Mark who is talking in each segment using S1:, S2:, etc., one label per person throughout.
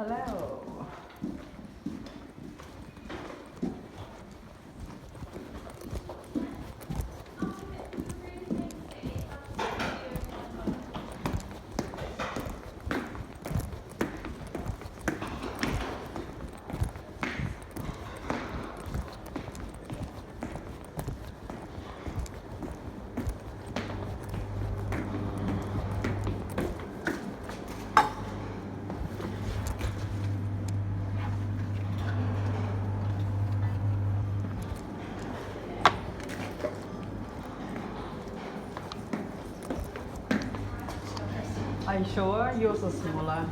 S1: Hello. Are you sure yours are smaller?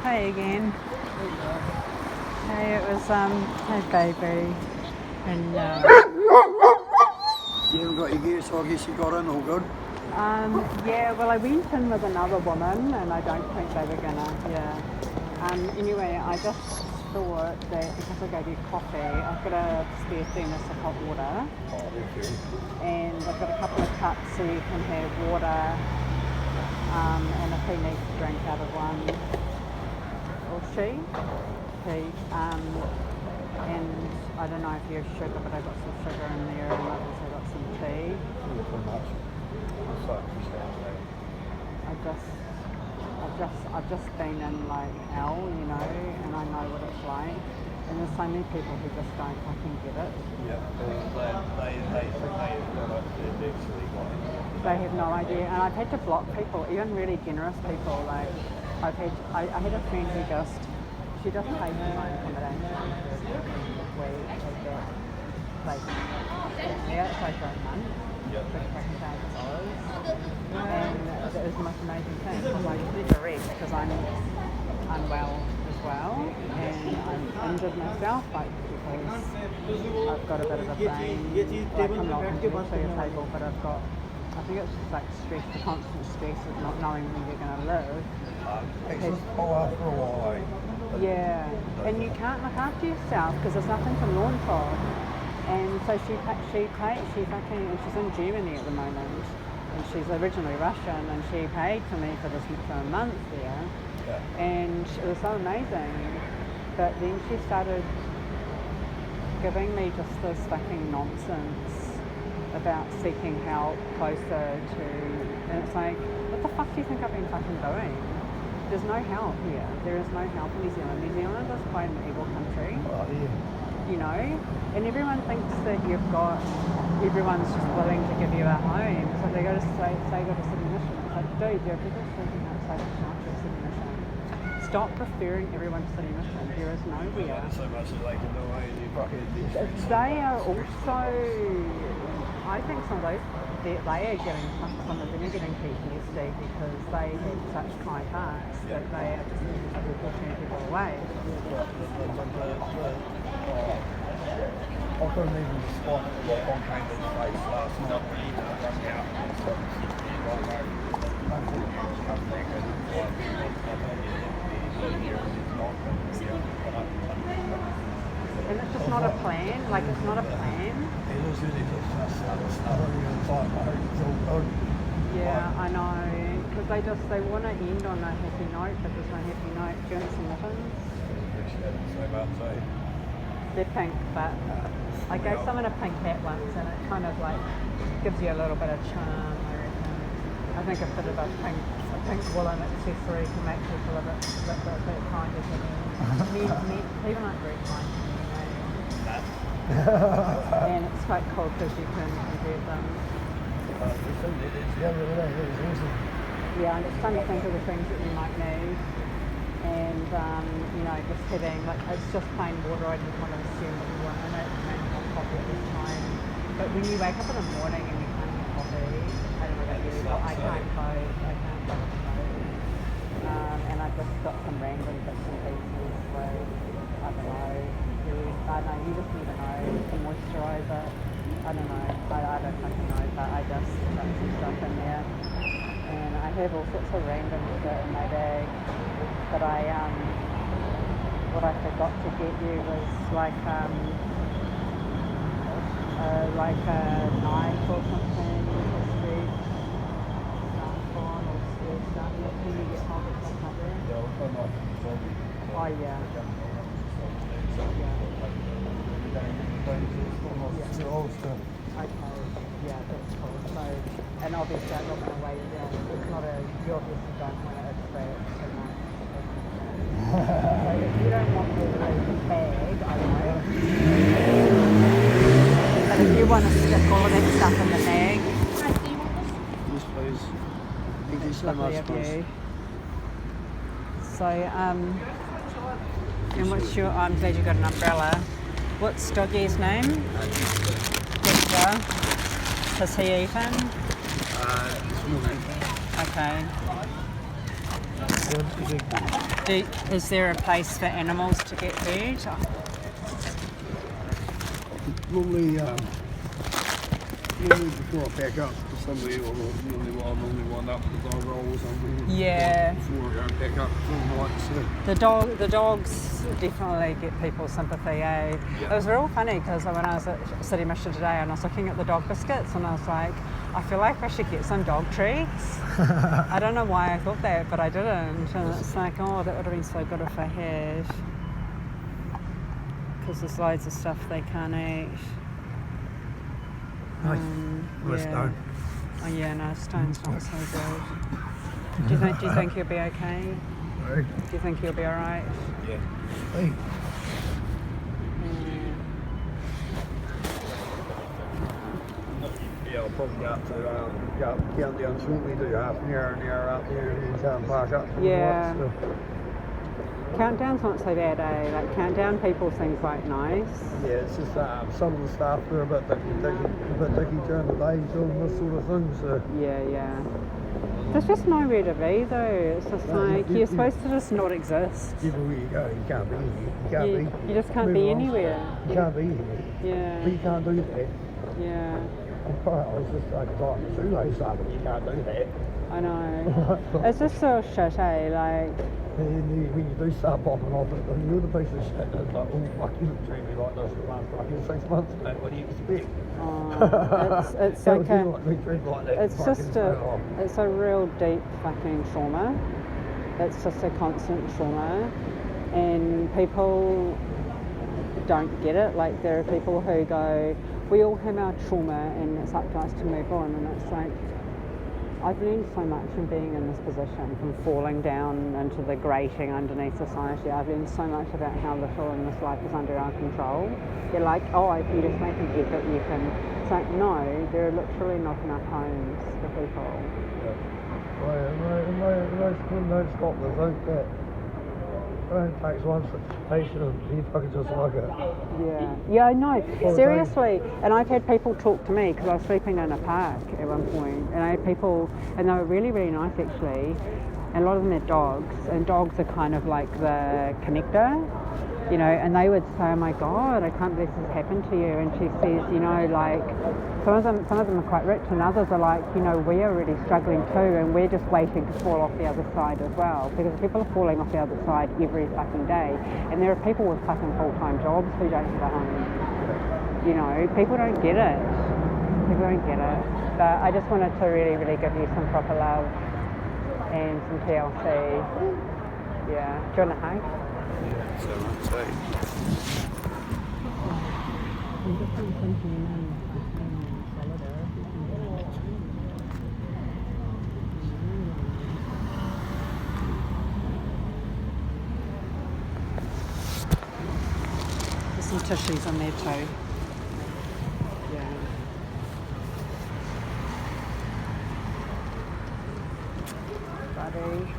S1: Hey again. Hey, it was hey baby, and
S2: You haven't got your gear, so I guess you got in all good.
S1: yeah. Well, I went in with another woman, and I don't think they were gonna. Yeah. Anyway, I just thought that because I gave you coffee, I've got a spare thermos of hot water, and I've got a couple of cups so you can have water, and if he needs to drink out of one, or she. And I don't know if you have sugar, but I've got some sugar in there, and I've also got some tea. I've just been in like hell, you know, and I know what it's like. And there's so many people who just don't fucking get it.
S2: Yeah,
S1: They have no idea, and I've had to block people, even really generous people. Like I had a friend who she just paid for my accommodation we had that place there, it's like for a month, $1,000, and it was the most amazing thing. I'm like, I need to rest because I'm unwell as well, and I'm injured myself, like because I've got a bit of a brain, like I'm not intellectually disabled, but I think it's just like stress, the constant stress of not knowing when you're going to live.
S2: It's hard for a while.
S1: Yeah, and you can't look after yourself because there's nothing to launch on. And so she's in Germany at the moment, and she's originally Russian, and she paid for me for a month there, and it was so amazing. But then she started giving me just this fucking nonsense about seeking help closer to, and it's like, what the fuck do you think I've been fucking doing? There's no help here. There is no help in New Zealand. New Zealand is quite an evil country.
S2: Oh, yeah.
S1: You know? And everyone thinks that everyone's just willing to give you a home. It's like they go to City Mission. It's like, dude, there are people sleeping outside the shelter of City Mission. Stop referring everyone to City Mission. There is nowhere.
S2: So much as they can do away with you fucking.
S1: They are also, I think some of those, they are getting, some of them are getting PTSD because they have such kind hearts that they are just pushing people away.
S2: I couldn't even spot what one came to his face last night when he was running out and stuff.
S1: And it's just not a plan, like it's not a plan.
S2: It was really just
S1: yeah, I know, because they want to end on a happy note, but there's no happy note. Do you want some muffins? They're pink, but I gave someone a pink hat once, and it kind of like gives you a little bit of charm, I reckon. I think a bit of a pink woolen accessory can make people a bit kind of thing. People aren't very kind to me, and it's quite cool because you can convert them. Yeah, and it's fun to think of the things that you might need. And, you know, just having, like, it's just plain water. I didn't kind of assume that you want in it, maybe have coffee at this time. But when you wake up in the morning and you can't have coffee, I don't know about you, but I can't code. And I've just got some random bits and pieces, like, I don't know, you just need to know, the moisturiser, I don't know, I don't fucking know, but I just put some stuff in there. And I have all sorts of random shit in my bag. But what I forgot to get you was like a knife or something, or street, or stuff. Can you get hold of stuff like that? Oh yeah. Okay, yeah, that's cool. So, and obviously I'm not going to weigh you down. It's not you obviously don't want to explain it too much. So if you don't want me to leave the bag, I won't. But if you want to stick all of that stuff in the bag.
S2: Yes, please. Thank you so much,
S1: you. So, and what's your, I'm glad you got an umbrella. What's Doggy's name? Drifter. Has he eaten?
S2: This morning.
S1: Okay. Is there a place for animals to get fed?
S2: Normally before I pack up for somebody, or normally wind up with the dog roll or something.
S1: Yeah.
S2: Before I go and pack up for the night. So.
S1: The dogs definitely get people's sympathy, eh?
S2: Yeah.
S1: It was real funny because when I was at City Mission today and I was looking at the dog biscuits and I was like, I feel like I should get some dog treats. I don't know why I thought that, but I didn't. And it's like, oh, that would have been so good if I had. Because there's loads of stuff they can't eat.
S2: Stone.
S1: Oh yeah, no, stone's not so good. Do you think you'll be okay?
S2: No.
S1: Do you think you'll be alright?
S2: Yeah. Hey. Yeah, I'll probably go up to count down shortly, do half an hour up there, and then go and park up for
S1: Yeah.
S2: the night. So.
S1: Countdown's not so bad, eh? Like Countdown people seem quite nice.
S2: Yeah, it's just some of the staff are a bit dicky during the day doing this sort of thing. So.
S1: Yeah. There's just nowhere to be though. It's just like you're supposed to just not exist.
S2: Everywhere you go, you can't be here.
S1: You just can't be anywhere.
S2: You can't be here.
S1: Yeah.
S2: But you can't do that.
S1: Yeah.
S2: I was just like tying the shoelace up, but you can't do that.
S1: I know. It's just so shit, eh? Like.
S2: And then when you do start popping off, and you're the piece of shit that's like, oh fuck, you treat me like this for the last fucking 6 months, mate. What do you expect?
S1: It's like
S2: a,
S1: it's a real deep fucking trauma. It's just a constant trauma, and people don't get it. Like there are people who go, we all have our trauma, and it's up to us to move on. And it's like, I've learned so much from being in this position, from falling down into the grating underneath society. I've learned so much about how little in this life is under our control. You're like, oh, if you just make an effort, you can. It's like, no, there are literally not enough homes for people.
S2: Most people don't stop the vote that. It only takes one patient and you fucking just like it.
S1: Yeah, I know. Seriously. And I've had people talk to me because I was sleeping in a park at one point, and I had people, and they were really, really nice actually. And a lot of them had dogs, and dogs are kind of like the connector, you know, and they would say, oh my God, I can't believe this has happened to you. And she says, you know, like, some of them are quite rich, and others are like, you know, we are really struggling too, and we're just waiting to fall off the other side as well, because people are falling off the other side every fucking day, and there are people with fucking full-time jobs who don't have a home. You know, people don't get it. But I just wanted to really, really give you some proper love and some TLC. Yeah. Do you want a hug?
S2: Yeah, so much, eh?
S1: I'm just thinking, there's some tissues on there too. Yeah. Buddy.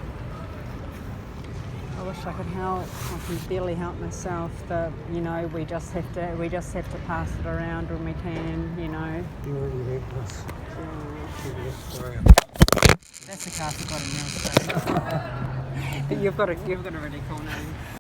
S1: I wish I could help. I can barely help myself, but you know, we just have to pass it around when we can, you know.
S2: You already have this.
S1: Yeah. That's a car I've got in there. But you've got a really cool name.